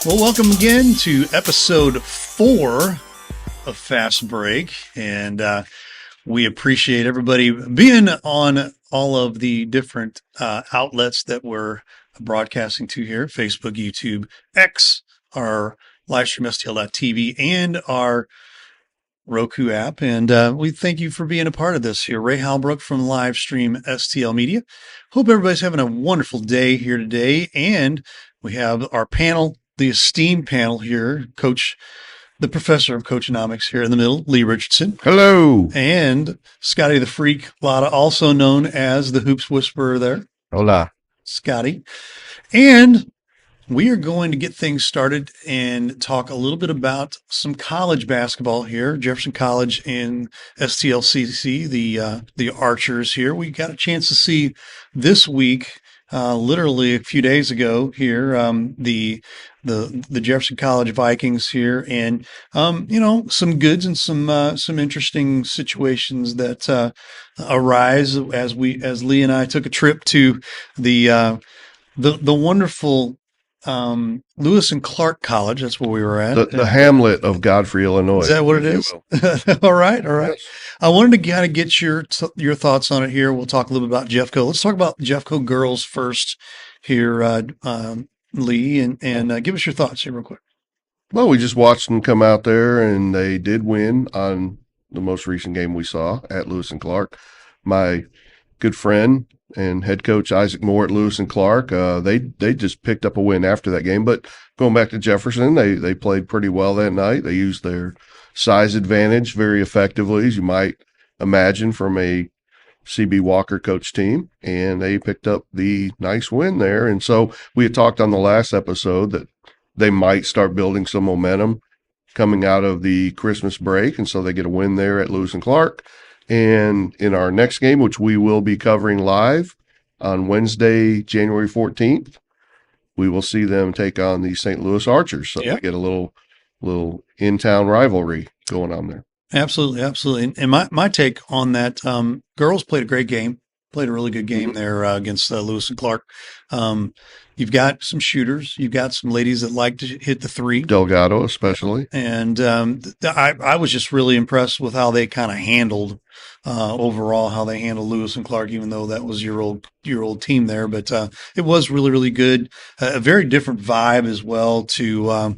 Well, welcome again to episode 4 of Fast Break. And we appreciate everybody being on all of the different outlets that we're broadcasting to here: Facebook, YouTube, X, our livestream STL.TV, and our Roku app. And we thank you for being a part of this here. Ray Halbrook from Livestream STL Media. Hope everybody's having a wonderful day here today. And we have our panel, the esteemed panel here, Coach, the professor of Coachonomics here in the middle, Lee Richardson. Hello. And Scotty the Freak Lotta, also known as the Hoops Whisperer there. Hola. Scotty. And we are going to get things started and talk a little bit about some college basketball here. Jefferson College and STLCC, the Archers here. We got a chance to see this week, literally a few days ago here, the Jefferson College Vikings here, and some goods and some interesting situations that arise as Lee and I took a trip to the wonderful Lewis and Clark College. That's where we were at. The hamlet of Godfrey, Illinois. Is that what it is? All right. Yes. I wanted to kind of get your thoughts on it here. We'll talk a little bit about Jeffco. Let's talk about Jeffco girls first here, Lee, and give us your thoughts here real quick. Well, we just watched them come out there, and they did win on the most recent game we saw at Lewis and Clark. My good friend and head coach Isaac Moore at Lewis and Clark, they just picked up a win after that game. But going back to Jefferson, they played pretty well that night. They used their size advantage very effectively, as you might imagine from a CB Walker coach team, and they picked up the nice win there. And so we had talked on the last episode that they might start building some momentum coming out of the Christmas break, and so they get a win there at Lewis and Clark. And in our next game, which we will be covering live on Wednesday, January 14th, we will see them take on the St. Louis Archers. So we get a little in-town rivalry going on there. Absolutely. And my take on that, girls played a great game, played a really good game there against Lewis and Clark. You've got some shooters. You've got some ladies that like to hit the three. Delgado, especially. And I was just really impressed with how they kind of handled overall, how they handled Lewis and Clark, even though that was your old team there. But it was really, really good. A very different vibe as well to,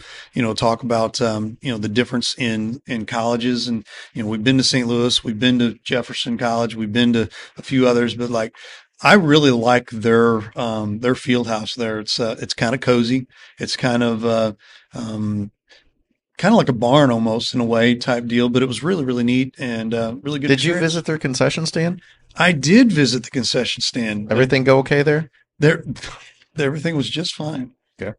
talk about, the difference in colleges. And, we've been to St. Louis, we've been to Jefferson College, we've been to a few others, but I really like their field house there. It's kind of cozy. It's kind of like a barn almost in a way type deal, but it was really, really neat and really good. Did you visit their concession stand? I did visit the concession stand. Everything go okay there? Everything was just fine. Okay.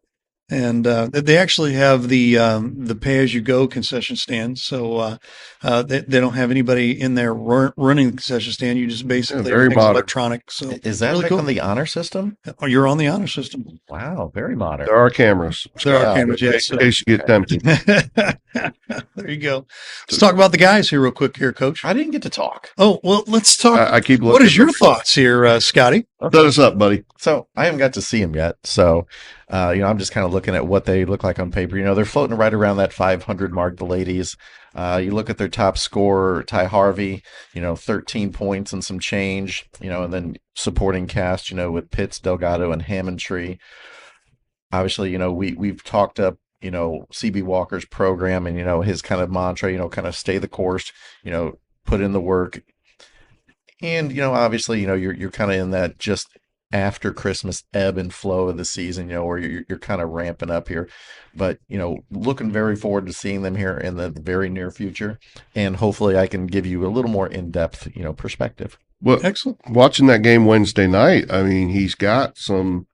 And they actually have the pay-as-you-go concession stand, so they don't have anybody in there running the concession stand. You just basically very modern. electronic. So is that really like cool. on the honor system? Oh, you're on the honor system. Wow, very modern. There are cameras. Yes. In case you get tempted. There you go. Let's talk about the guys here real quick here, Coach. I didn't get to talk. Oh, well, let's talk. I keep looking. What is your thoughts here, Scotty? Set us up, buddy. So I haven't got to see them yet. So, I'm just kind of looking at what they look like on paper. They're floating right around that 500 mark, the ladies. You look at their top scorer, Ty Harvey, 13 points and some change, and then supporting cast, with Pitts, Delgado, and Hammondtree. Obviously, we've talked up, CB Walker's program and, his kind of mantra, kind of stay the course, put in the work. And, obviously, you're kind of in that just after Christmas ebb and flow of the season, where you're kind of ramping up here. But, looking very forward to seeing them here in the very near future. And hopefully I can give you a little more in-depth, perspective. Well, excellent. Watching that game Wednesday night, I mean, he's got some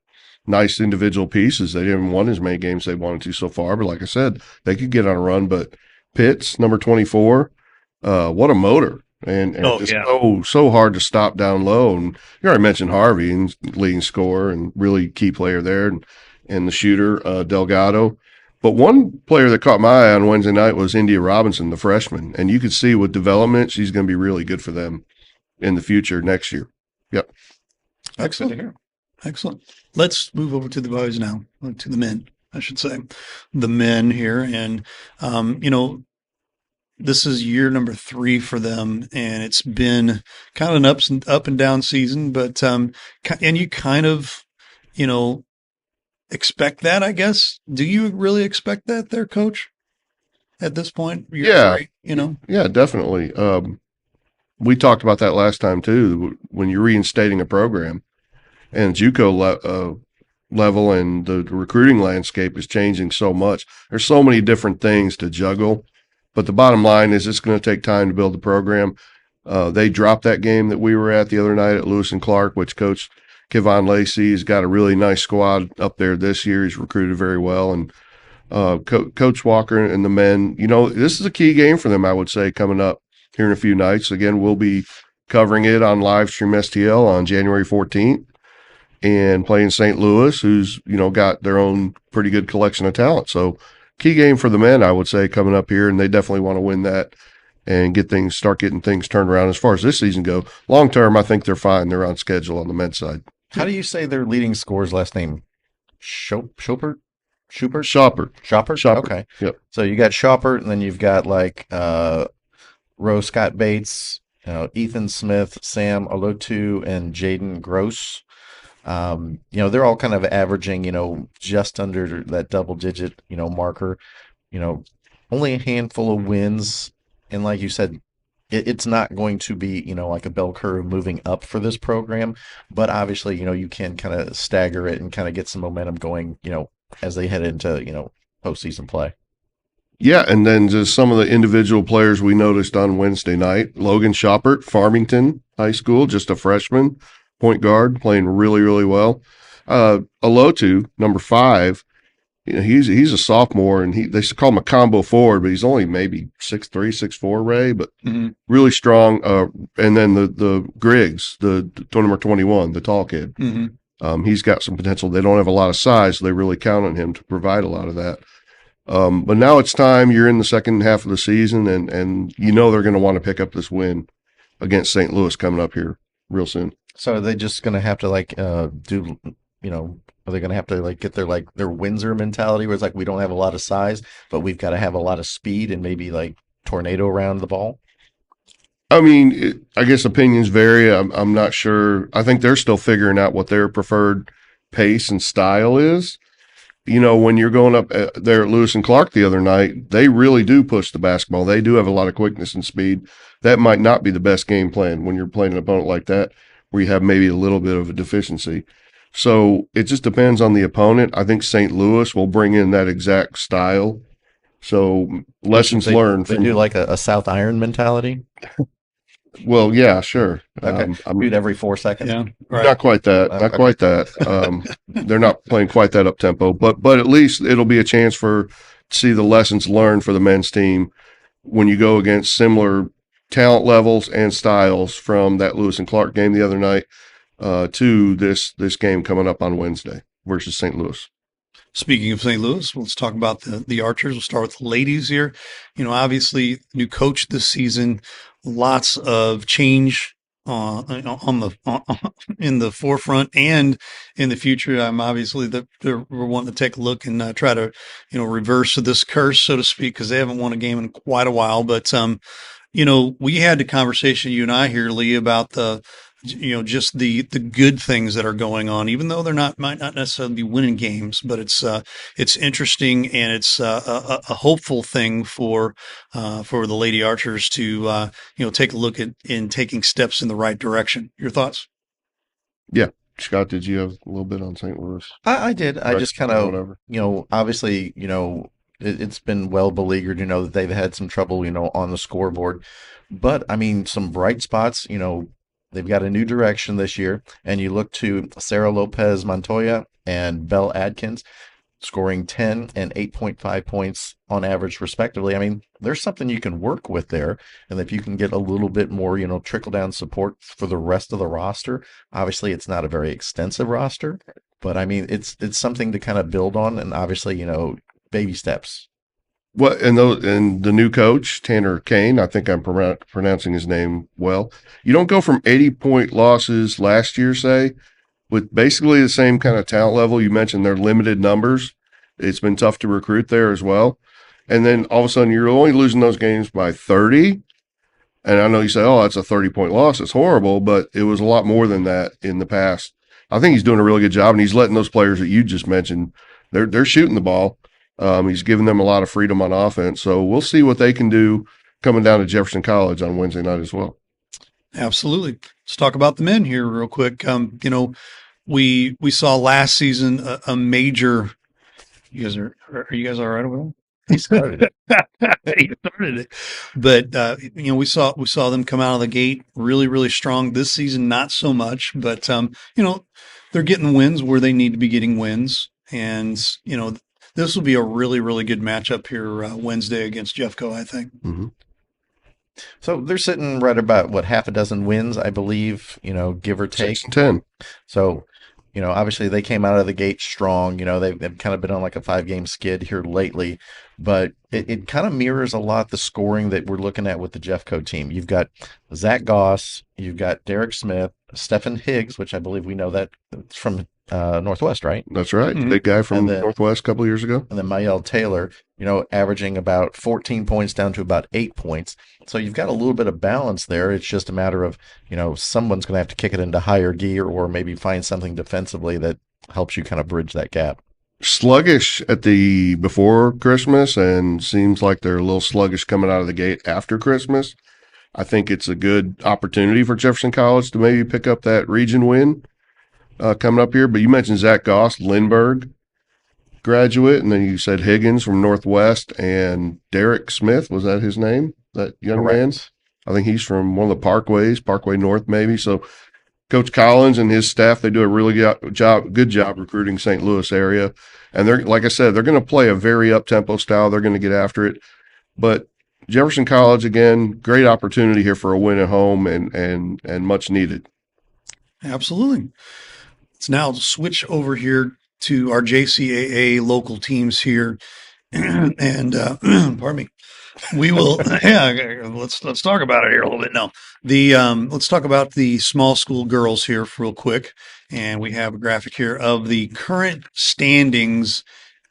nice individual pieces. They didn't win as many games they wanted to so far, but like I said, they could get on a run. But Pitts, number 24, what a motor. And so hard to stop down low. And you already mentioned Harvey, and leading scorer and really key player there, and the shooter, Delgado. But one player that caught my eye on Wednesday night was India Robinson, the freshman. And you could see with development, she's going to be really good for them in the future next year. Yep. Excellent. Excellent. Let's move over to the boys now, to the men. I should say, the men here. And, you know, this is year number 3 for them, and it's been kind of an up and down season, but, and you kind of, you know, expect that, I guess. Do you really expect that there, coach, at this point, year Yeah, 3, you know? yeah, definitely. We talked about that last time too. When you're reinstating a program and level and the recruiting landscape is changing so much, there's so many different things to juggle. But the bottom line is it's going to take time to build the program. They dropped that game that we were at the other night at Lewis and Clark, which Coach Kevon Lacey has got a really nice squad up there this year. He's recruited very well. And Coach Walker and the men, you know, this is a key game for them, I would say, coming up here in a few nights. Again, we'll be covering it on live stream STL on January 14th and playing St. Louis, who's, you know, got their own pretty good collection of talent. So key game for the men, I would say, coming up here, and they definitely want to win that and start getting things turned around. As far as this season go, long term, I think they're fine. They're on schedule on the men's side. How do you say their leading scorer's last name? Schopert? Schubert? Shopper. Shopper? Okay. Yep. So you got Shopper, and then you've got like Rose Scott Bates, Ethan Smith, Sam Olotu, and Jaden Gross. You know, they're all kind of averaging, you know, just under that double digit, you know, marker. You know, only a handful of wins. And like you said, it's not going to be, you know, like a bell curve moving up for this program. But obviously, you know, you can kind of stagger it and kind of get some momentum going, you know, as they head into, you know, postseason play. Yeah, and then just some of the individual players we noticed on Wednesday night. Logan Shoppert, Farmington High School, just a freshman, point guard, playing really, really well. Olotu, number 5, you know, he's a sophomore, and they call him a combo forward, but he's only maybe 6'3", 6'4", Ray, but really strong. And then the Griggs, the number 21, the tall kid. He's got some potential. They don't have a lot of size, so they really count on him to provide a lot of that. But now it's time. You're in the second half of the season, and you know they're going to want to pick up this win against St. Louis coming up here real soon. So are they just going to have to like do, you know, are they going to have to like get their Windsor mentality where it's like we don't have a lot of size, but we've got to have a lot of speed and maybe like tornado around the ball? I mean, I guess opinions vary. I'm not sure. I think they're still figuring out what their preferred pace and style is. You know, when you're going up there at Lewis and Clark the other night, they really do push the basketball. They do have a lot of quickness and speed. That might not be the best game plan when you're playing an opponent like that, where you have maybe a little bit of a deficiency. So it just depends on the opponent. I think St. Louis will bring in that exact style. So lessons learned. They do like a South Iron mentality. Well, yeah, sure. Okay. Shoot every 4 seconds. Yeah, right. Not quite that. Not quite that. They're not playing quite that up tempo, but at least it'll be a chance to see the lessons learned for the men's team when you go against similar talent levels and styles from that Lewis and Clark game the other night to this game coming up on Wednesday versus St. Louis. Speaking of St. Louis, let's talk about the Archers. We'll start with the ladies here. You know, obviously, new coach this season, lots of change in the forefront and in the future. I'm obviously we're wanting to take a look and try to, you know, reverse this curse, so to speak, because they haven't won a game in quite a while. But you know, we had the conversation, you and I here, Lee, about just the good things that are going on, even though might not necessarily be winning games, but it's interesting, and it's a hopeful thing for the Lady Archers to take a look at in taking steps in the right direction. Your thoughts? Yeah. Scott, did you have a little bit on St. Louis? I did. I just kind of, obviously, it's been well beleaguered, that they've had some trouble, on the scoreboard. But, I mean, some bright spots, they've got a new direction this year. And you look to Sarah Lopez Montoya and Belle Adkins scoring 10 and 8.5 points on average, respectively. I mean, there's something you can work with there. And if you can get a little bit more, trickle-down support for the rest of the roster, obviously it's not a very extensive roster. But, I mean, it's something to kind of build on. And obviously, baby steps. Well, and the new coach, Tanner Kane, I think I'm pronouncing his name well. You don't go from 80-point losses last year, say, with basically the same kind of talent level. You mentioned their limited numbers, It's been tough to recruit there as well. And then all of a sudden you're only losing those games by 30. And I know you say, oh, that's a 30-point loss. It's horrible, but it was a lot more than that in the past. I think he's doing a really good job, and he's letting those players that you just mentioned, they're shooting the ball. He's giving them a lot of freedom on offense. So we'll see what they can do coming down to Jefferson College on Wednesday night as well. Absolutely. Let's talk about the men here real quick. We saw last season a major. You guys are you guys all right over there? He started it. He started it, but we saw them come out of the gate really, really strong this season. Not so much, but they're getting wins where they need to be getting wins, and this will be a really, really good matchup here Wednesday against Jeffco, I think. Mm-hmm. So they're sitting right about half a dozen wins, I believe, give or take. 6 and 10. So, obviously they came out of the gate strong. They've kind of been on like a 5-game skid here lately, but it kind of mirrors a lot the scoring that we're looking at with the Jeffco team. You've got Zach Goss, you've got Derek Smith, Stephen Higgs, which I believe we know that from Northwest, right? That's right. Mhm. Big guy from then- Northwest a couple of years ago. And then Mael Taylor, averaging about 14 points down to about 8 points. So you've got a little bit of balance there. It's just a matter of, someone's going to have to kick it into higher gear or maybe find something defensively that helps you kind of bridge that gap. Sluggish at the before Christmas, and seems like they're a little sluggish coming out of the gate after Christmas. I think it's a good opportunity for Jefferson College to maybe pick up that region win coming up here. But you mentioned Zach Goss, Lindbergh graduate, and then you said Higgins from Northwest, and Derek Smith, was that his name? That young man? Correct. I think he's from one of the Parkways, Parkway North maybe. So Coach Collins and his staff, they do a really good job recruiting St. Louis area. And they're, like I said, they're going to play a very up-tempo style. They're going to get after it. But Jefferson College, again, great opportunity here for a win at home and much needed. Absolutely. Let's now switch over here to our JCAA local teams here, and pardon me. We will, let's talk about it here a little bit now. Let's talk about the small school girls here real quick. And we have a graphic here of the current standings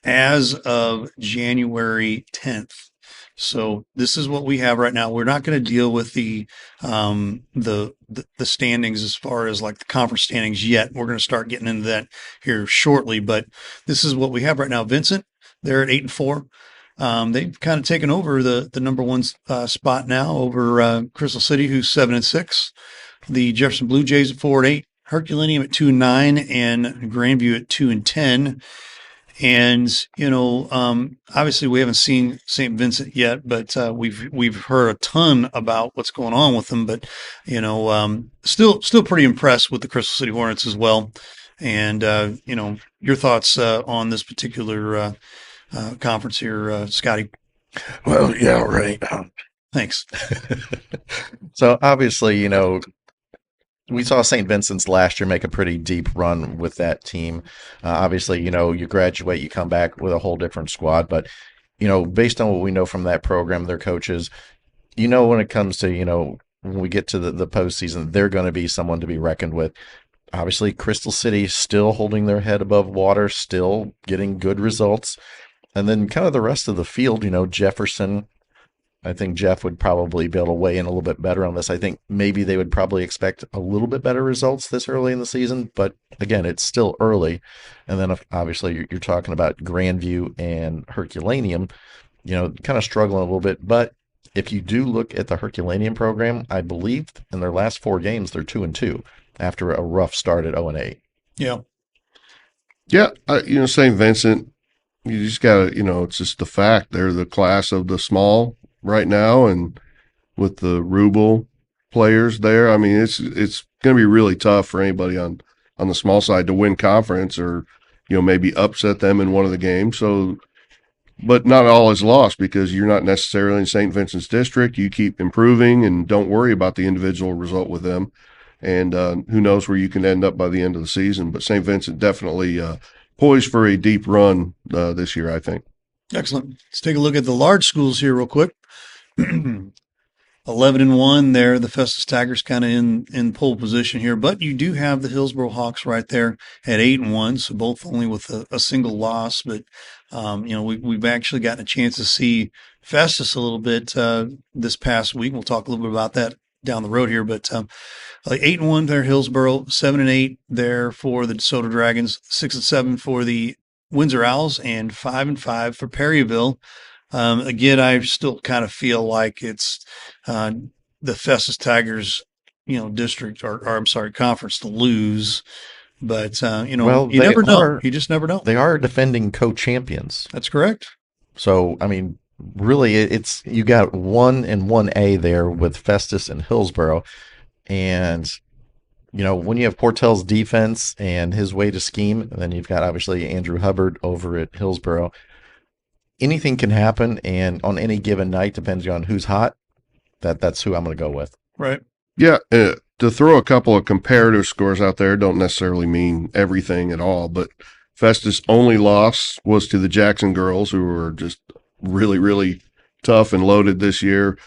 as of January 10th. So this is what we have right now. We're not going to deal with the standings as far as like the conference standings yet. We're going to start getting into that here shortly, but this is what we have right now. Vincent, they're at 8-4. They've kind of taken over the number one spot now over Crystal City, who's 7-6. The Jefferson Blue Jays at 4-8, Herculaneum at 2-9, and Grandview at 2-10. And obviously we haven't seen St. Vincent yet, but we've heard a ton about what's going on with them. But still pretty impressed with the Crystal City Hornets as well. And your thoughts on this particular conference here, Scotty? Well, yeah, right. Thanks. So obviously, we saw St. Vincent's last year make a pretty deep run with that team. Obviously, you graduate, you come back with a whole different squad. But, based on what we know from that program, their coaches, when it comes to, when we get to the postseason, they're going to be someone to be reckoned with. Obviously, Crystal City still holding their head above water, still getting good results. And then kind of the rest of the field, Jefferson, I think Jeff would probably be able to weigh in a little bit better on this. I think maybe they would probably expect a little bit better results this early in the season, but again, it's still early. And then obviously you're talking about Grandview and Herculaneum, kind of struggling a little bit. But if you do look at the Herculaneum program, I believe in their last 4 games, they're 2-2 after a rough start at 0-8. Yeah. Yeah. St. Vincent, you just got to, it's just the fact they're the class of the small right now, and with the Rubel players there, I mean, it's going to be really tough for anybody on the small side to win conference or, maybe upset them in one of the games. So, but not all is lost because you're not necessarily in St. Vincent's district. You keep improving and don't worry about the individual result with them. And who knows where you can end up by the end of the season. But St. Vincent definitely poised for a deep run this year, I think. Excellent. Let's take a look at the large schools here real quick. 11-1 there. The Festus Tigers kind of in pole position here, but you do have the Hillsboro Hawks right there at 8-1, so both only with a single loss. But we've actually gotten a chance to see Festus a little bit this past week. We'll talk a little bit about that down the road here, but 8-1 there, Hillsboro, 7-8 there for the DeSoto Dragons, 6-7 for the Windsor Owls, and 5-5 for Perryville. Again, I still kind of feel like it's the Festus Tigers, district or I'm sorry, conference to lose. But Well, you they never know. are You just never know. they are defending co-champions. That's correct. So, I mean, really, it's you got 1 and 1A there with Festus and Hillsboro, and when you have Portell's defense and his way to scheme, and then you've got obviously Andrew Hubbard over at Hillsboro. Anything can happen, and on any given night, depending on who's hot, that's who I'm going to go with. Right. Yeah, to throw a couple of comparative scores out there don't necessarily mean everything at all, but Festus' only loss was to the Jackson girls, who were just really, really tough and loaded this year.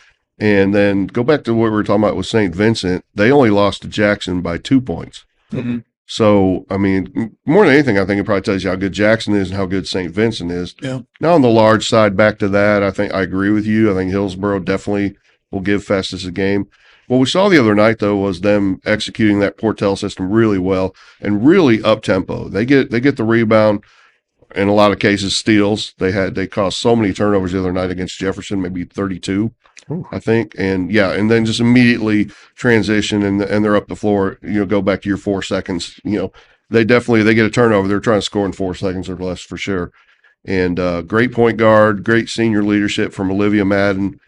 And then go back to what we were talking about with St. Vincent. They only lost to Jackson by 2 points. Mm-hmm. So, I mean, more than anything, I think it probably tells you how good Jackson is and how good St. Vincent is. Yeah. Now, on the large side, back to that, I think I agree with you. I think Hillsboro definitely will give Festus a game. What we saw the other night, though, was them executing that Portell system really well and really up-tempo. They get the rebound, in a lot of cases, steals. They caused so many turnovers the other night against Jefferson, maybe 32. Ooh. I think. And and then just immediately transition and they're up the floor, go back to your 4 seconds. They get a turnover. They're trying to score in 4 seconds or less for sure. And great point guard, great senior leadership from Olivia Madden.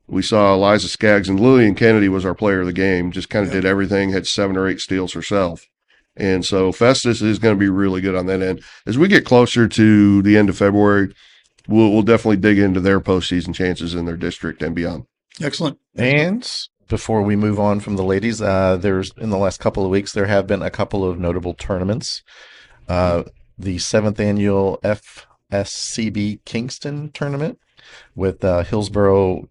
We saw Eliza Skaggs, and Lillian Kennedy was our player of the game, just kind of did everything, had 7 or 8 steals herself. And so Festus is going to be really good on that end. As we get closer to the end of February, we'll definitely dig into their postseason chances in their district and beyond. Excellent. And before we move on from the ladies, there's in the last couple of weeks there have been a couple of notable tournaments. The 7th annual FSCB Kingston tournament with Hillsboro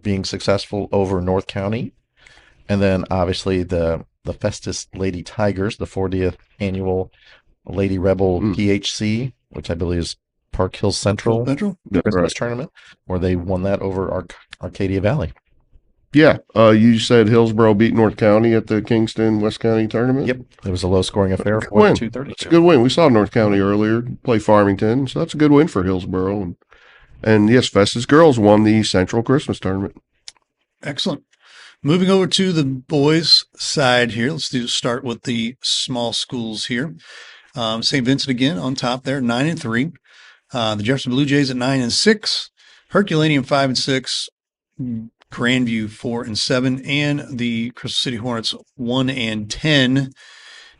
being successful over North County, and then obviously the Festus Lady Tigers, the 40th annual Lady Rebel PHC, which I believe is Park Hill Central Christmas tournament, where they won that over Arcadia Valley. Yeah, you said Hillsboro beat North County at the Kingston West County tournament? Yep, it was a low-scoring affair, 42-32. It's a good win. We saw North County earlier play Farmington, so that's a good win for Hillsboro. And yes, Festus girls won the Central Christmas tournament. Excellent. Moving over to the boys' side here, let's start with the small schools here. St. Vincent again on top there, 9-3. The Jefferson Blue Jays at 9-6. Herculaneum 5-6. Grandview 4-7, and the Crystal City Hornets 1-10.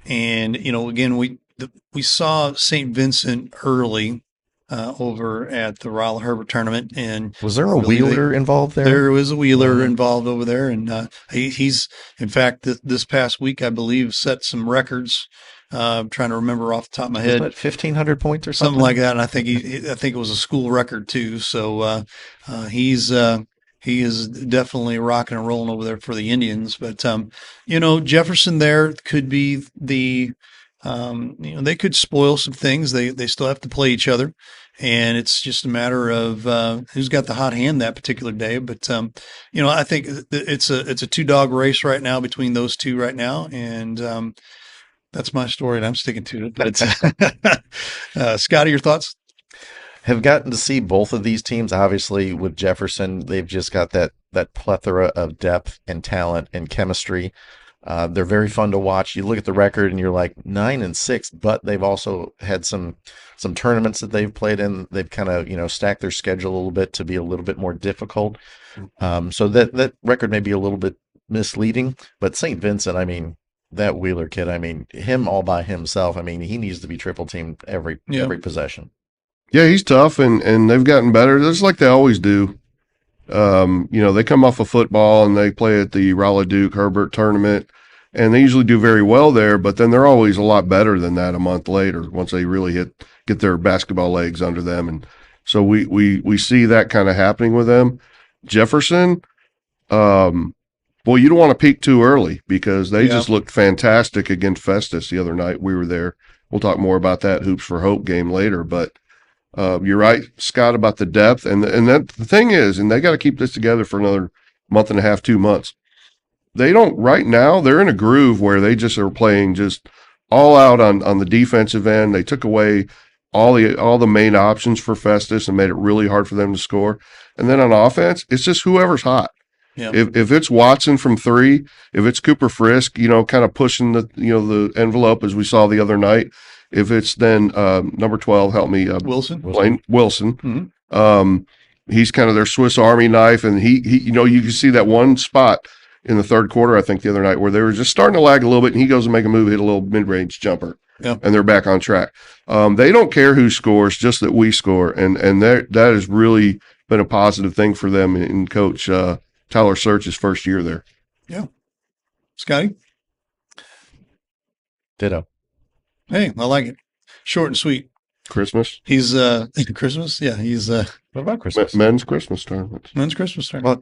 And again, we saw St. Vincent early over at the Raleigh Herbert tournament, and was there a Wheeler involved there? There was a Wheeler involved over there, and he's in fact this past week I believe set some records. I'm trying to remember off the top of my head, 1,500 points or something like that, and I think it was a school record too. So he is definitely rocking and rolling over there for the Indians. But Jefferson there could be the they could spoil some things. They still have to play each other, and it's just a matter of who's got the hot hand that particular day. But I think it's a 2-dog race right now between those two right now, and that's my story, and I'm sticking to it. But Scotty, your thoughts? Have gotten to see both of these teams. Obviously, with Jefferson, they've just got that plethora of depth and talent and chemistry. They're very fun to watch. You look at the record and you're like 9-6, but they've also had some tournaments that they've played in. They've kind of stacked their schedule a little bit to be a little bit more difficult. So that record may be a little bit misleading. But St. Vincent, I mean, that Wheeler kid, I mean, him all by himself. I mean, he needs to be triple teamed every possession. Yeah, he's tough, and they've gotten better. Just like they always do. They come off of football and they play at the Raleigh Duke Herbert tournament, and they usually do very well there, but then they're always a lot better than that a month later once they really get their basketball legs under them. And so we see that kind of happening with them. Jefferson, Well, you don't want to peak too early because they Yeah. just looked fantastic against Festus the other night. We were there. We'll talk more about that Hoops for Hope game later, but you're right, Scott, about the depth. And that the thing is, and they got to keep this together for another month and a half, 2 months. They don't right now. They're in a groove where they just are playing just all out on the defensive end. They took away all the main options for Festus and made it really hard for them to score. And then on offense, it's just whoever's hot. Yeah. If it's Watson from three, if it's Cooper Frisk, kind of pushing the envelope as we saw the other night. If it's then number 12, help me, Wilson. Blaine Wilson. Mm-hmm. He's kind of their Swiss Army knife, and he you can see that one spot in the third quarter, I think the other night, where they were just starting to lag a little bit, and he goes and make a move, hit a little mid-range jumper, yeah, and they're back on track. They don't care who scores, just that we score, and that has really been a positive thing for them in Coach Tyler Search's first year there. Yeah. Scotty? Ditto. Hey, I like it. Short and sweet. Christmas? He's Christmas? Yeah, he's What about Christmas? Men's Christmas tournament. men's Christmas time. Well,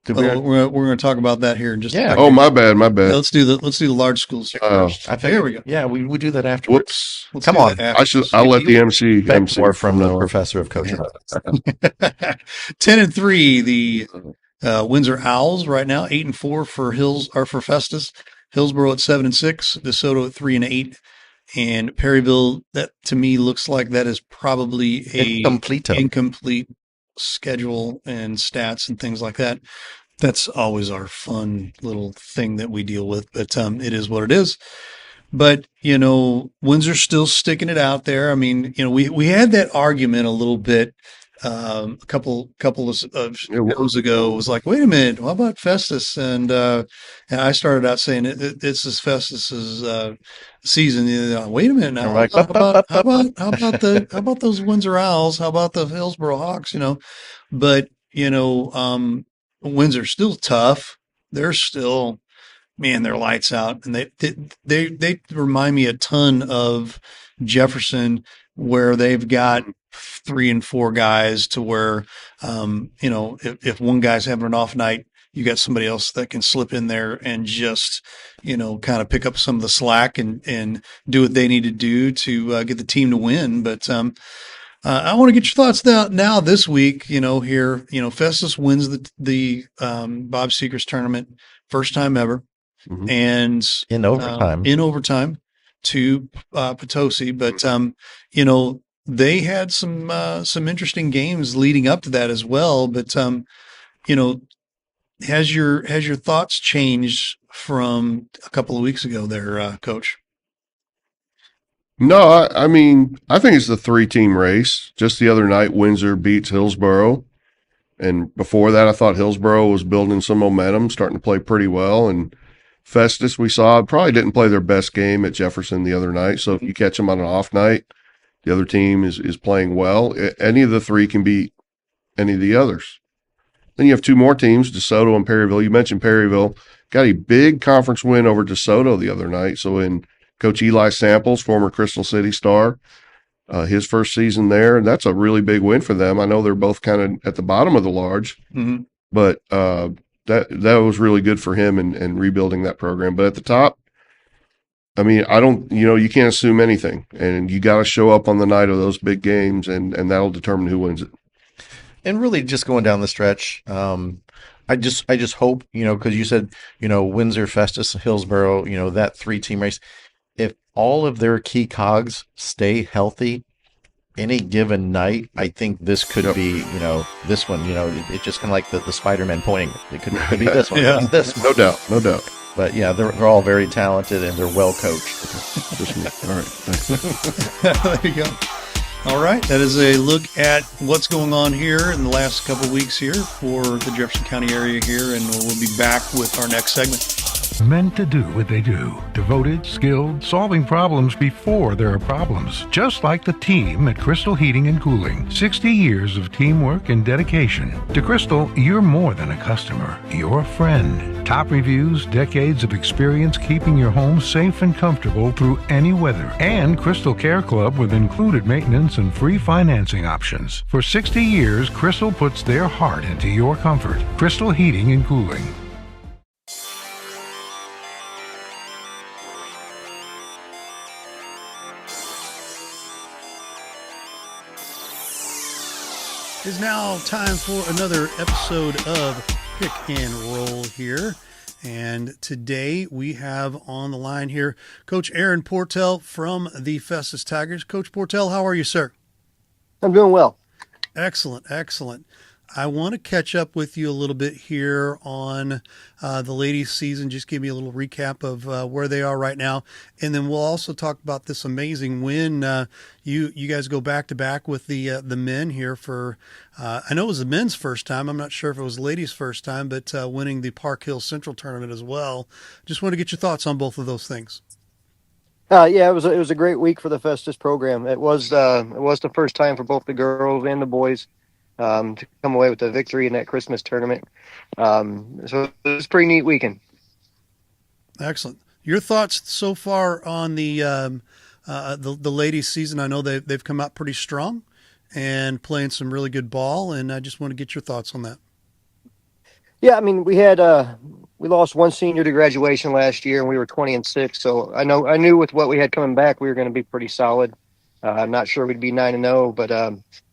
we're going to talk about that here in just a Yeah. second. Oh, my bad. Yeah, let's do the large schools first. I think There we go. Yeah, we do that afterwards. Whoops. Let's Come do on. that after. I'll let the MC. Expect more from the now. professor of coaching. 10-3, the Windsor Owls right now. 8-4 for Festus. Hillsborough at 7-6. DeSoto at 3-8. And Perryville, that to me looks like that is probably a incomplete schedule and stats and things like that. That's always our fun little thing that we deal with, but it is what it is. But Windsor's still sticking it out there. I mean, we had that argument a little bit a couple of shows ago. It was like, wait a minute, what about Festus? And I started out saying it's this Festus's season. Wait a minute now. Like, how about those Windsor Owls? How about the Hillsborough Hawks? But Windsor's still tough. They're still, man, they're lights out, and they remind me a ton of Jefferson, where they've got 3 and 4 guys to where, if one guy's having an off night, you got somebody else that can slip in there and just, kind of pick up some of the slack and do what they need to do to get the team to win. But I want to get your thoughts now this week. Here, Festus wins the Bob Seeker's tournament, first time ever, Mhm. and in overtime to Potosi. But they had some interesting games leading up to that as well. But has your thoughts changed from a couple of weeks ago there, Coach? No, I mean, I think it's the 3-team race. Just the other night, Windsor beats Hillsborough. And before that, I thought Hillsborough was building some momentum, starting to play pretty well. And Festus, we saw, probably didn't play their best game at Jefferson the other night. So if you catch them on an off night, the other team is playing well. Any of the 3 can beat any of the others. Then you have 2 more teams, DeSoto and Perryville. You mentioned Perryville. Got a big conference win over DeSoto the other night. So in Coach Eli Samples, former Crystal City star, his first season there, and that's a really big win for them. I know they're both kind of at the bottom of the large, Mm-hmm. but that was really good for him and rebuilding that program. But at the top, I mean, you can't assume anything, and you got to show up on the night of those big games, and that'll determine who wins it. And really, just going down the stretch, I just hope, because you said, Windsor, Festus, Hillsborough, that 3-team race. If all of their key cogs stay healthy any given night, I think this could be, this one, it's just kind of like the Spider-Man pointing. It could be this one. Yeah. This one. No doubt. But yeah, they're all very talented and they're well coached. All right. Thanks. There you go. All right. That is a look at what's going on here in the last couple of weeks here for the Jefferson County area here, and we'll be back with our next segment. Meant to do what they do. Devoted, skilled, solving problems before there are problems. Just like the team at Crystal Heating and Cooling. 60 years of teamwork and dedication. To Crystal, you're more than a customer. You're a friend. Top reviews, decades of experience keeping your home safe and comfortable through any weather. And Crystal Care Club with included maintenance and free financing options. For 60 years, Crystal puts their heart into your comfort. Crystal Heating and Cooling. It's now time for another episode of Pick and Roll here. And today we have on the line here Coach Aaron Portell from the Festus Tigers. Coach Portell, how are you, sir? I'm doing well. Excellent, excellent. I want to catch up with you a little bit here on the ladies' season. Just give me a little recap of where they are right now, and then we'll also talk about this amazing win. You guys go back to back with the men here for. I know it was the men's first time. I'm not sure if it was the ladies' first time, but winning the Park Hill Central tournament as well. Just want to get your thoughts on both of those things. Yeah, it was a great week for the Festus program. It was the first time for both the girls and the boys to come away with a victory in that Christmas tournament. So it was a pretty neat weekend. Excellent. Your thoughts so far on the ladies' season? I know they've come out pretty strong and playing some really good ball, and I just want to get your thoughts on that. Yeah, I mean we lost one senior to graduation last year, and we were 20-6. So I knew with what we had coming back, we were going to be pretty solid. I'm not sure we'd be 9-0, but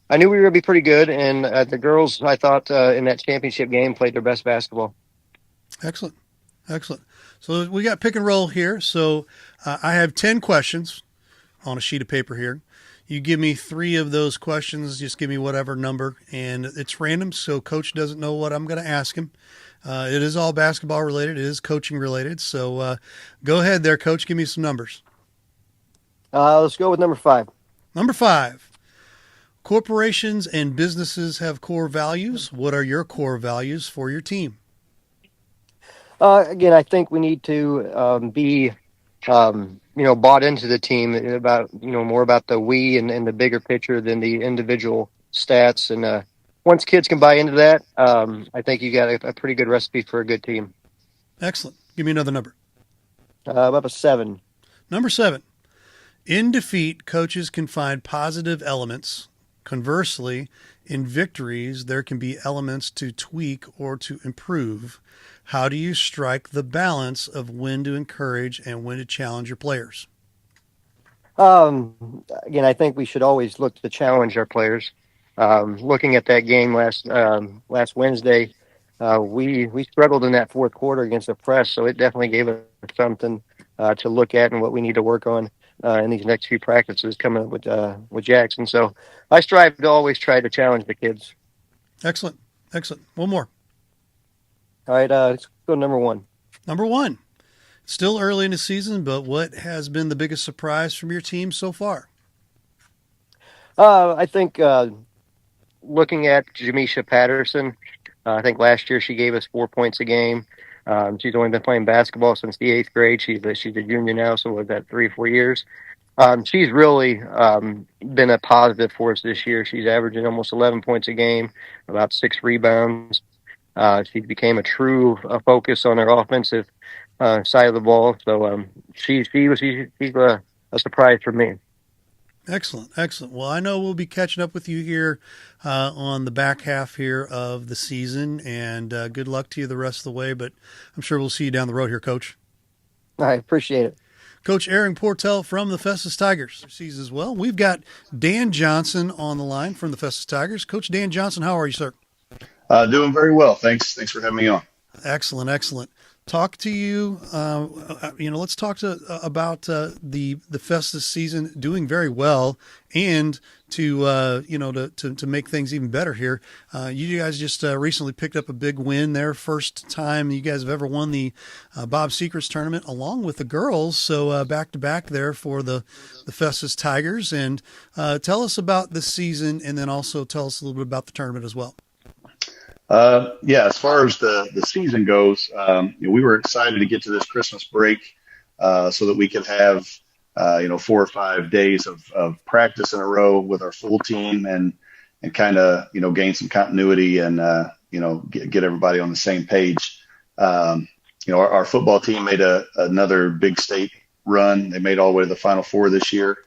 I knew we were going to be pretty good. And the girls, I thought in that championship game, played their best basketball. Excellent, excellent. So we got pick and roll here. So I have 10 questions on a sheet of paper here. You give me 3 of those questions. Just give me whatever number, and it's random, so Coach doesn't know what I'm going to ask him. It is all basketball related. It is coaching related. So go ahead there, Coach. Give me some numbers. Let's go with number 5. Number 5. Corporations and businesses have core values. What are your core values for your team? Again, I think we need to be bought into the team about more about the we and the bigger picture than the individual stats. And once kids can buy into that, I think you got a pretty good recipe for a good team. Excellent. Give me another number. About a 7. Number 7. In defeat, coaches can find positive elements. Conversely, in victories, there can be elements to tweak or to improve. How do you strike the balance of when to encourage and when to challenge your players? Again, I think we should always look to challenge our players. Looking at that game last Wednesday, we struggled in that fourth quarter against the press, so it definitely gave us something to look at and what we need to work on in these next few practices coming up with Jackson. So I strive to always try to challenge the kids. Excellent. Excellent. One more. All right, let's go number 1. Number 1. Still early in the season, but what has been the biggest surprise from your team so far? I think looking at Jamisha Patterson, I think last year she gave us 4 points a game. She's only been playing basketball since the 8th grade. She's a junior now, so was that 3 or 4 years. She's really been a positive for us this year. She's averaging almost 11 points a game, about 6 rebounds. She became a true focus on her offensive side of the ball. So she's a surprise for me. Excellent, excellent. Well, I know we'll be catching up with you here on the back half here of the season, and good luck to you the rest of the way, but I'm sure we'll see you down the road here, Coach. I appreciate it. Coach Aaron Portell from the Festus Tigers sees as well. We've got Dan Johnson on the line from the Festus Tigers. Coach Dan Johnson, how are you, sir? Doing very well. Thanks for having me on. Excellent, excellent. Talk to you. Let's talk about the Festus season doing very well, and to make things even better here. You guys just recently picked up a big win there, first time you guys have ever won the Bob Secrets tournament along with the girls. So back to back there for the Festus Tigers. And tell us about this season, and then also tell us a little bit about the tournament as well. Yeah, as far as the season goes, we were excited to get to this Christmas break so that we could have 4 or 5 days of practice in a row with our full team and kind of gain some continuity and get everybody on the same page. Our football team made another big state run. They made all the way to the Final Four this year,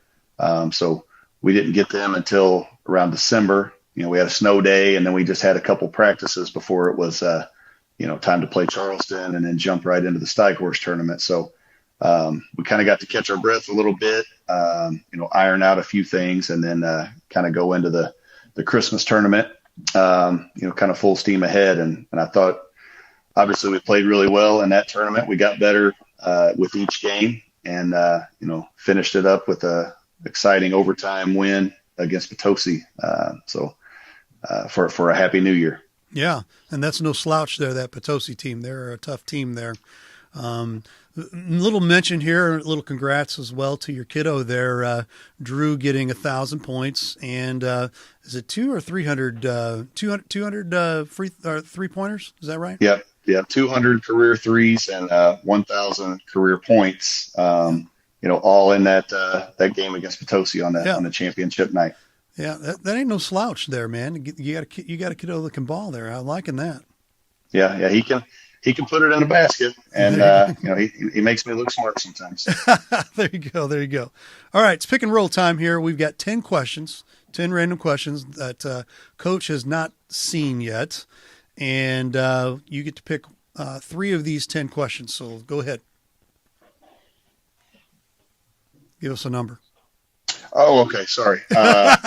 so we didn't get them until around December. We had a snow day, and then we just had a couple practices before it was, time to play Charleston and then jump right into the Steig Horse tournament. So we kind of got to catch our breath a little bit, iron out a few things, and then kind of go into the Christmas tournament, kind of full steam ahead. And I thought, obviously, we played really well in that tournament. We got better with each game, and finished it up with a exciting overtime win against Potosi. For a happy new year. Yeah, and that's no slouch there, that Potosi team. They're a tough team there. Little mention here, little congrats as well to your kiddo there, Drew, getting 1,000 points. And is it 200 or 300, 200 free three-pointers? Is that right? Yep. Yeah, 200 career threes and 1,000 career points, all in that game against Potosi on the championship night. Yeah, that ain't no slouch there, man. You got a kiddo that can ball there. I'm liking that. Yeah, he can put it in a basket, and he makes me look smart sometimes. There you go. All right, it's pick and roll time here. We've got 10 questions, 10 random questions that Coach has not seen yet, and you get to pick 3 of these 10 questions. So go ahead, give us a number. Oh, okay. Sorry. I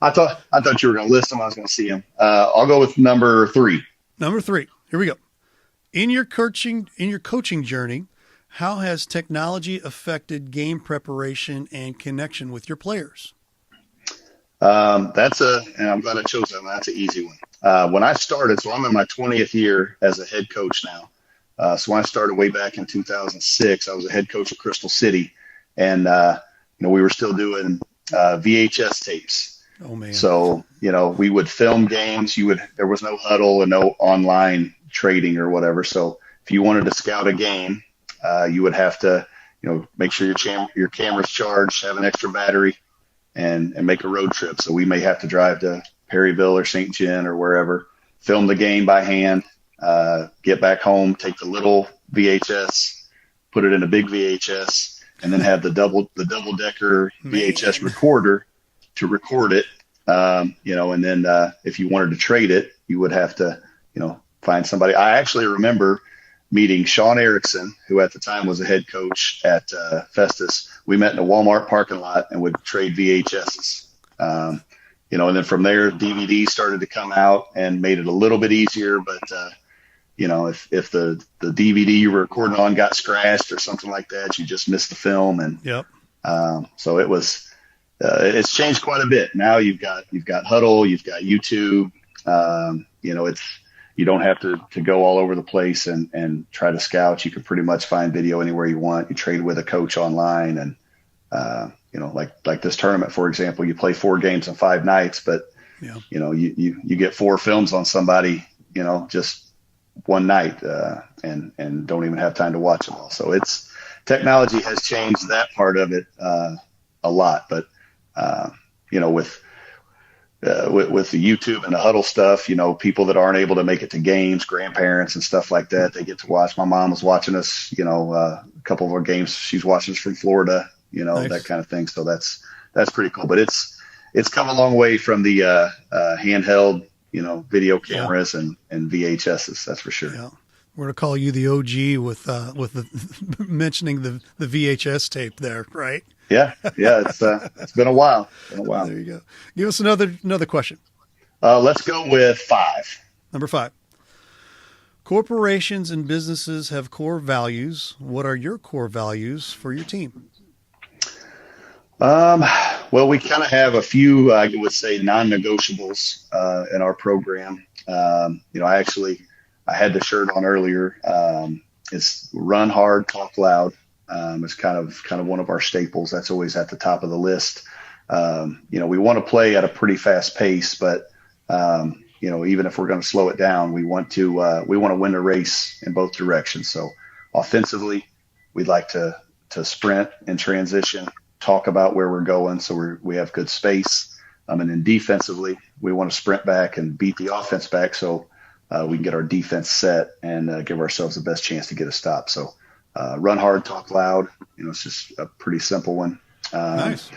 thought you were going to list them. I was going to see them. I'll go with number 3. Number 3. Here we go. In your coaching journey, how has technology affected game preparation and connection with your players? And I'm glad I chose that one. That's an easy one. When I started, so I'm in my 20th year as a head coach now. So when I started way back in 2006, I was a head coach at Crystal City, and we were still doing VHS tapes. Oh man! So we would film games. There was no huddle and no online trading or whatever. So if you wanted to scout a game, you would have to make sure your camera's charged, have an extra battery, and make a road trip. So we may have to drive to Perryville or St. John or wherever, film the game by hand, get back home, take the little VHS, put it in a big VHS, and then have the double decker VHS recorder to record it. And then if you wanted to trade it, you would have to, find somebody. I actually remember meeting Sean Erickson, who at the time was a head coach at Festus. We met in a Walmart parking lot and would trade VHSs. And then from there, DVDs started to come out and made it a little bit easier. But, if the DVD you were recording on got scratched or something like that, you just missed the film. And yep. So it was, it's changed quite a bit. Now you've got Huddle, you've got YouTube. You don't have to go all over the place and try to scout. You can pretty much find video anywhere you want. You trade with a coach online, and like this tournament, for example, you play 4 games in 5 nights, but you get 4 films on somebody, just one night, and don't even have time to watch them all. So technology has changed that part of it a lot, but with the YouTube and the Huddle stuff, people that aren't able to make it to games, grandparents and stuff like that, they get to watch. My mom was watching us, a couple of our games. She's watching us from Florida, nice. That kind of thing. So that's pretty cool. But it's come a long way from the handheld, video cameras and VHSs. That's for sure. Yeah. We're going to call you the OG with the mentioning the VHS tape there, right? Yeah. It's been a while. There you go. Give us another question. Let's go with 5. Number 5. Corporations and businesses have core values. What are your core values for your team? Well, we kind of have a few, I would say, non-negotiables in our program. I had the shirt on earlier. It's run hard, talk loud. It's kind of one of our staples. That's always at the top of the list. We want to play at a pretty fast pace, but even if we're going to slow it down, we want to win the race in both directions. So offensively, we'd like to sprint and transition, talk about where we're going, so we have good space. And then defensively, we want to sprint back and beat the offense back, so we can get our defense set and give ourselves the best chance to get a stop. So run hard, talk loud. It's just a pretty simple one. Nice.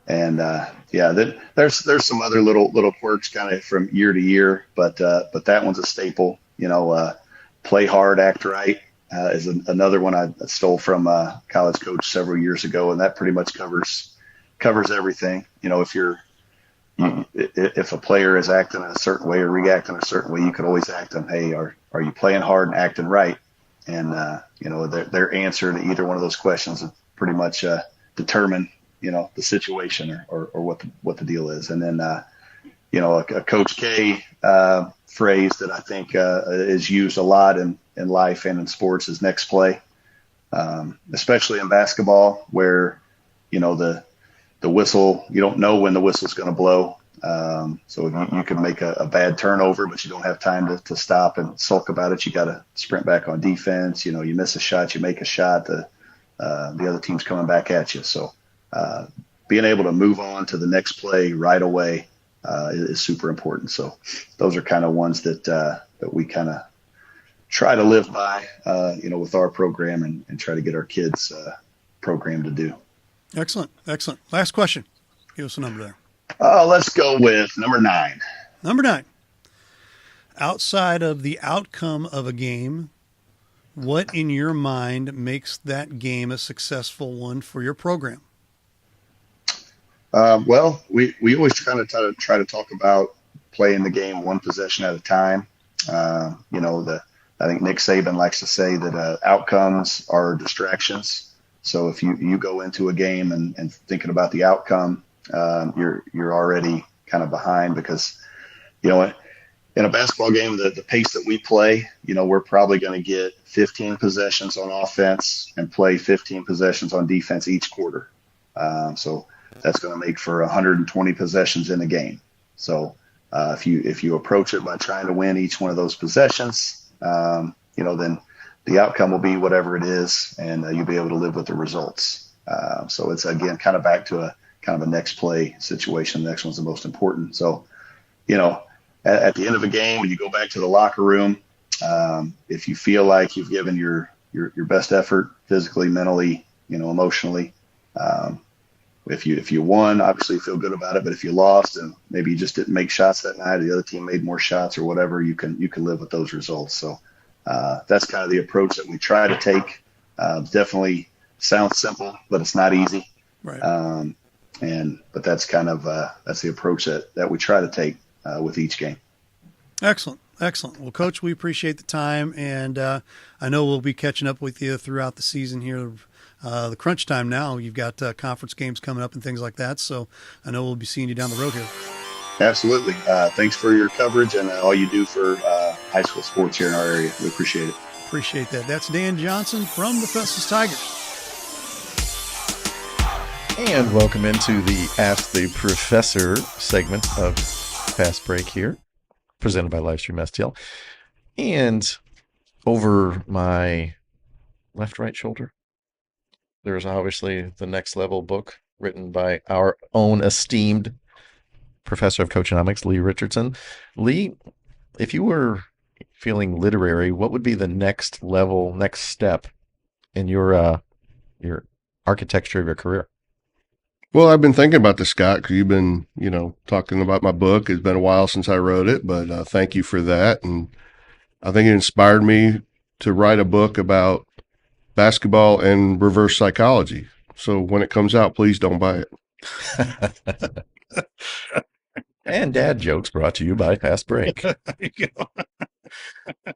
And there's some other little quirks kind of from year to year, but that one's a staple. Play hard, act right is another one I stole from a college coach several years ago, and that pretty much covers everything. If a player is acting in a certain way or reacting a certain way, you could always ask them, hey, are you playing hard and acting right? And their answer to either one of those questions would pretty much determine the situation or what the deal is. And then a Coach K phrase that I think is used a lot in life and in sports is next play, especially in basketball where the whistle, you don't know when the whistle's going to blow. So you can make a bad turnover, but you don't have time to stop and sulk about it. You got to sprint back on defense. You miss a shot, you make a shot, the other team's coming back at you. So being able to move on to the next play right away is super important. So those are kind of ones that we kind of try to live by, with our program and try to get our kids programmed to do. Excellent. Last question. Give us a number there. Let's go with number 9. Number 9. Outside of the outcome of a game, what in your mind makes that game a successful one for your program? Well, we always try to talk about playing the game one possession at a time. I think Nick Saban likes to say that outcomes are distractions. So if you go into a game and thinking about the outcome, you're already kind of behind because, in a basketball game, the pace that we play, we're probably going to get 15 possessions on offense and play 15 possessions on defense each quarter. So that's going to make for 120 possessions in a game. So if you approach it by trying to win each one of those possessions, then the outcome will be whatever it is, and you'll be able to live with the results. So it's, again, kind of back to a kind of a next play situation. The next one's the most important. So, at the end of a game, when you go back to the locker room, if you feel like you've given your best effort physically, mentally, emotionally, if you won, obviously you feel good about it. But if you lost and maybe you just didn't make shots that night, or the other team made more shots or whatever, you can live with those results. So that's kind of the approach that we try to take. Definitely sounds simple, but it's not easy. Right. But that's kind of that's the approach that we try to take with each game. Excellent. Well, Coach, we appreciate the time, and I know we'll be catching up with you throughout the season here. The crunch time now, you've got conference games coming up and things like that, so I know we'll be seeing you down the road here. Absolutely. Thanks for your coverage and all you do for high school sports here in our area. We appreciate it. Appreciate that. That's Dan Johnson from the Festus Tigers. And welcome into the Ask the Professor segment of Fast Break here, presented by Livestream STL. And over my right shoulder, there's obviously the Next Level book written by our own esteemed professor of coachonomics, Lee Richardson. Lee, if you were feeling literary, what would be the next step in your architecture of your career? Well, I've been thinking about this, Scott, because you've been, talking about my book. It's been a while since I wrote it, but thank you for that. And I think it inspired me to write a book about basketball and reverse psychology. So when it comes out, please don't buy it. And dad jokes brought to you by Fast Break.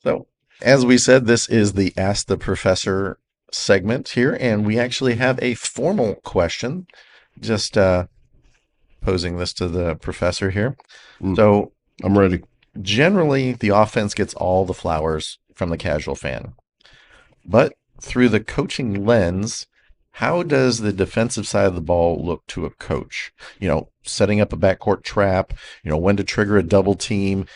So, as we said, this is the Ask the Professor segment here, and we actually have a formal question. Just posing this to the professor here. So I'm ready. Generally, the offense gets all the flowers from the casual fan. But through the coaching lens, How does the defensive side of the ball look to a coach? Setting up a backcourt trap, when to trigger a double team,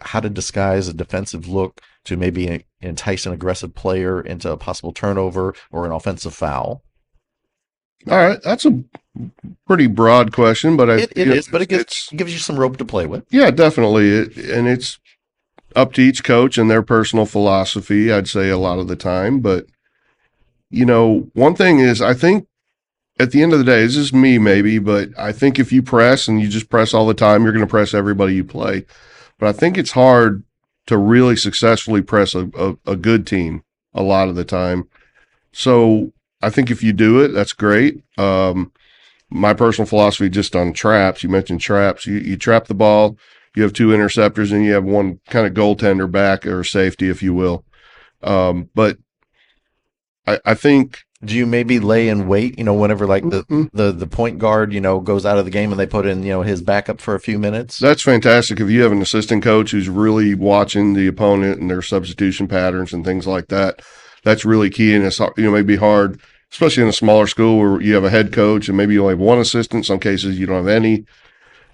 how to disguise a defensive look to maybe entice an aggressive player into a possible turnover or an offensive foul. All right, that's a pretty broad question, but it is, but it gives you some rope to play with. Yeah, definitely. And it's up to each coach and their personal philosophy, I'd say a lot of the time. But, one thing is, I think at the end of the day, this is me maybe, but I think if you press and you just press all the time, you're going to press everybody you play. But I think it's hard to really successfully press a good team a lot of the time. So I think if you do it, that's great. My personal philosophy just on traps, you mentioned traps, you trap the ball, you have two interceptors and you have one kind of goaltender back or safety, if you will. But I think. Do you maybe lay in wait, whenever like the point guard, goes out of the game and they put in, his backup for a few minutes? That's fantastic. If you have an assistant coach who's really watching the opponent and their substitution patterns and things like that, that's really key. And it's, maybe hard, especially in a smaller school where you have a head coach and maybe you only have one assistant. Some cases you don't have any.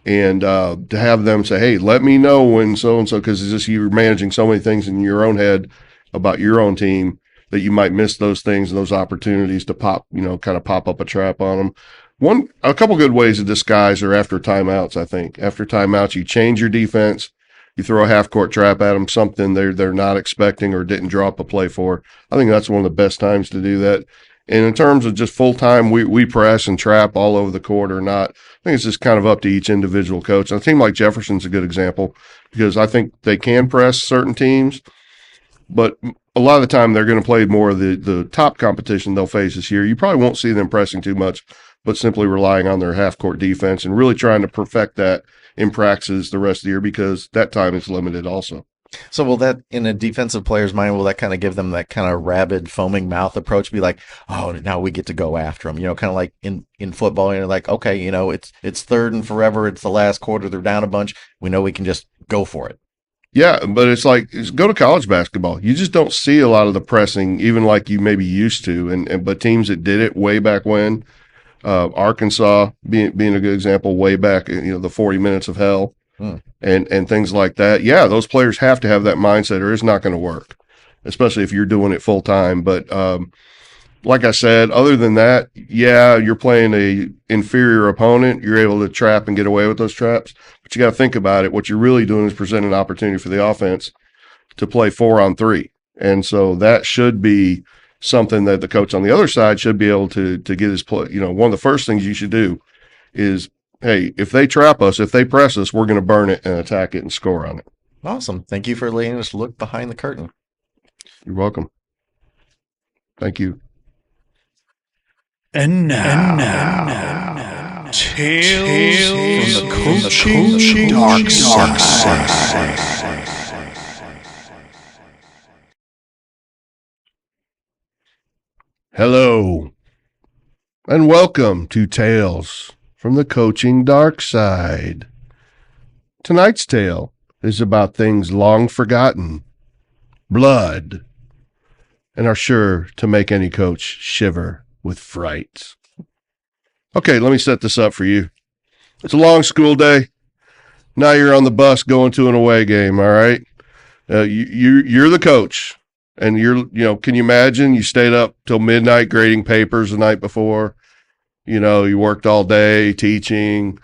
And to have them say, hey, let me know when so-and-so, because it's just you're managing so many things in your own head about your own team that you might miss those things and those opportunities to pop up a trap on them. A couple good ways to disguise are after timeouts, I think. After timeouts, you change your defense, you throw a half-court trap at them, something they're not expecting or didn't draw up a play for. I think that's one of the best times to do that. And in terms of just full-time, we press and trap all over the court or not, I think it's just kind of up to each individual coach. And a team like Jefferson's a good example because I think they can press certain teams, but a lot of the time they're going to play more of the top competition they'll face this year. You probably won't see them pressing too much, but simply relying on their half-court defense and really trying to perfect that in practice the rest of the year because that time is limited also. So will that, in a defensive player's mind, will that kind of give them that kind of rabid, foaming mouth approach? Be like, oh, now we get to go after them. Kind of like in football, you're like, okay, it's third and forever. It's the last quarter. They're down a bunch. We know we can just go for it. Yeah, but it's go to college basketball. You just don't see a lot of the pressing, even like you maybe used to. But teams that did it way back when, Arkansas being a good example, way back, the 40 minutes of hell and things like that. Yeah, those players have to have that mindset or it's not going to work, especially if you're doing it full time. But like I said, other than that, yeah, you're playing a inferior opponent. You're able to trap and get away with those traps. But you got to think about it. What you're really doing is presenting an opportunity for the offense to play 4-on-3. And so that should be something that the coach on the other side should be able to get his play. One of the first things you should do is, hey, if they trap us, if they press us, we're going to burn it and attack it and score on it. Awesome. Thank you for letting us look behind the curtain. You're welcome. Thank you. And now, Tales from the Coaching Darkside. Hello, and welcome to Tales from the Coaching Darkside. Tonight's tale is about things long forgotten, blood, and are sure to make any coach shiver with fright. Okay, let me set this up for you. It's a long school day. Now you're on the bus going to an away game, all right? You're the coach, and can you imagine you stayed up till midnight grading papers the night before? You worked all day teaching,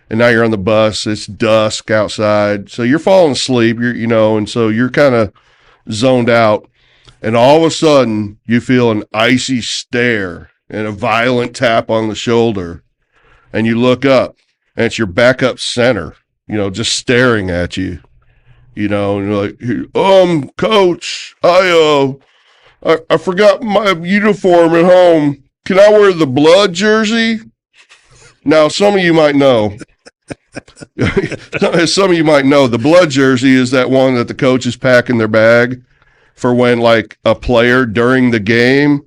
and now you're on the bus. It's dusk outside, so you're falling asleep, and so you're kind of zoned out. And all of a sudden, you feel an icy stare and a violent tap on the shoulder. And you look up, and it's your backup center, just staring at you. And you're like, Coach, I forgot my uniform at home. Can I wear the blood jersey? Now, some of you might know. The blood jersey is that one that the coach is packing their bag for when like a player during the game,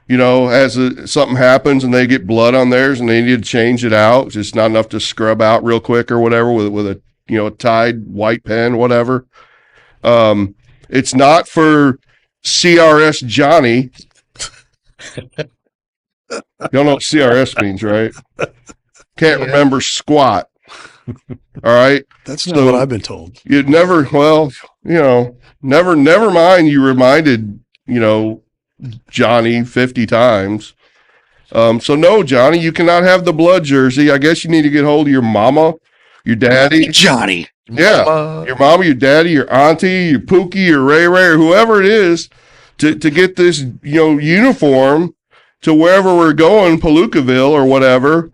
something happens and they get blood on theirs and they need to change it out. It's not enough to scrub out real quick or whatever with a, a Tide white pen, whatever. It's not for CRS Johnny. Y'all know what CRS means, right? Can't Yeah. remember squat. All right. That's not what I've been told. You'd never, well, never mind. You reminded, Johnny 50 times. So no, Johnny, you cannot have the blood jersey. I guess you need to get hold of your mama, your daddy. Johnny. Yeah. Mama. Your mama, your daddy, your auntie, your Pookie, your Ray Ray, or whoever it is to get this, uniform to wherever we're going, Palookaville or whatever,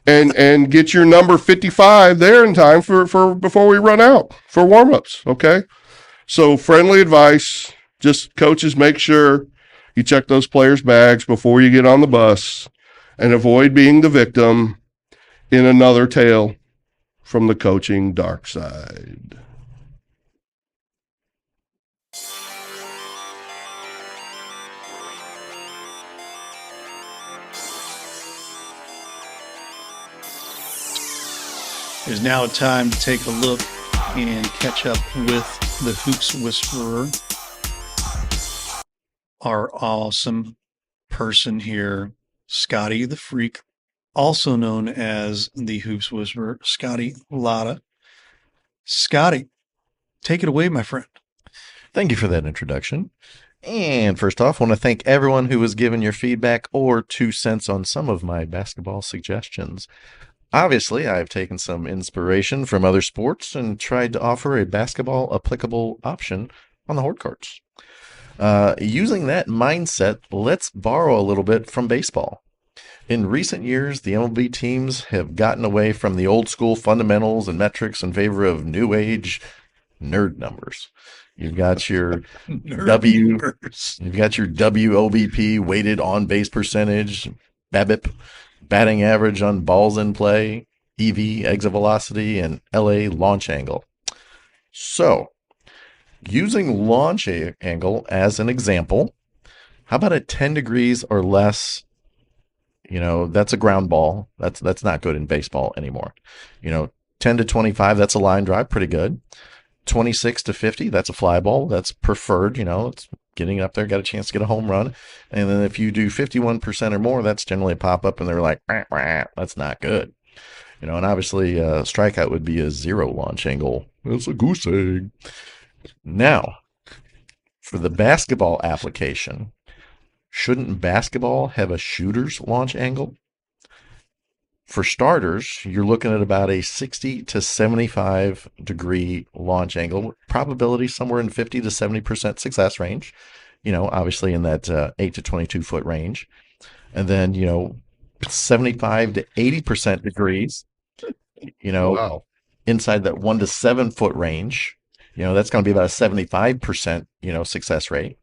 and get your number 55 there in time for before we run out for warm-ups, okay? So friendly advice, just coaches, make sure you check those players' bags before you get on the bus and avoid being the victim in another tale from the coaching dark side. It is now time to take a look and catch up with the Hoops Whisperer, our awesome person here, Scotty the Freak, also known as the Hoops Whisperer, Scotty Latta. Scotty, take it away, my friend. Thank you for that introduction. And first off, I want to thank everyone who has given your feedback or 2 cents on some of my basketball suggestions. Obviously, I've taken some inspiration from other sports and tried to offer a basketball applicable option on the horde carts. Using that mindset, let's borrow a little bit from baseball. In recent years, the MLB teams have gotten away from the old school fundamentals and metrics in favor of new age nerd numbers. You've got your WOBP, weighted on base percentage, BABIP, batting average on balls in play, EV, exit velocity, and LA launch angle. So, using launch angle as an example, how about at 10 degrees or less? That's a ground ball. That's not good in baseball anymore. 10 to 25, that's a line drive, pretty good. 26 to 50, that's a fly ball. That's preferred. It's getting up there, got a chance to get a home run. And then if you do 51% or more, that's generally a pop up, and they're like, wah, wah, that's not good. And obviously, strikeout would be a 0 launch angle. It's a goose egg. Now, for the basketball application, shouldn't basketball have a shooter's launch angle? For starters, you're looking at about a 60 to 75 degree launch angle, probability somewhere in 50 to 70% success range, obviously in that 8 to 22 foot range. And then, 75 to 80% degrees, Wow. inside that 1 to 7 foot range, that's going to be about a 75%, success rate.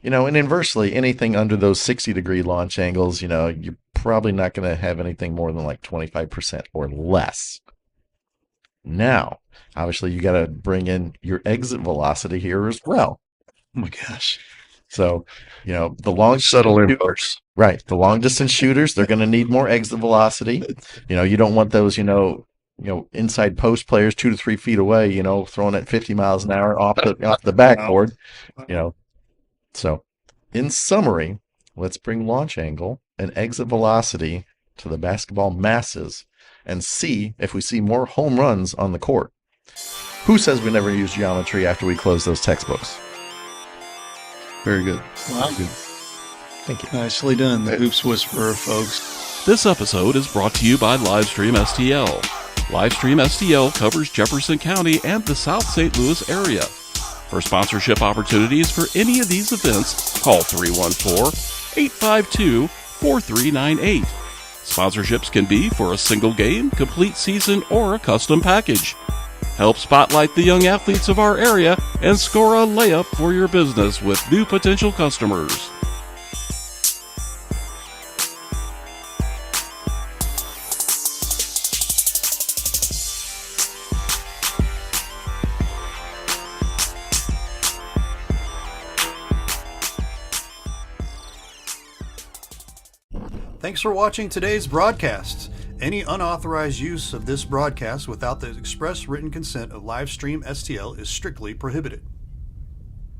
And inversely, anything under those 60 degree launch angles, you're probably not going to have anything more than like 25% or less. Now, obviously, you got to bring in your exit velocity here as well. Oh my gosh. So, the long Settle in, folks. right, the long distance shooters, they're going to need more exit velocity. You don't want those, inside post players 2 to 3 feet away, throwing at 50 miles an hour off the backboard, So, in summary, let's bring launch angle and exit velocity to the basketball masses and see if we see more home runs on the court. Who says we never use geometry after we close those textbooks? Very good. Wow. Very good. Thank you. Nicely done, the Hoops Whisperer, folks. This episode is brought to you by Livestream STL. Livestream STL covers Jefferson County and the South St. Louis area. For sponsorship opportunities for any of these events, call 314-852-4398. Sponsorships can be for a single game, complete season, or a custom package. Help spotlight the young athletes of our area and score a layup for your business with new potential customers. Thanks for watching today's broadcast. Any unauthorized use of this broadcast without the express written consent of Livestream STL is strictly prohibited.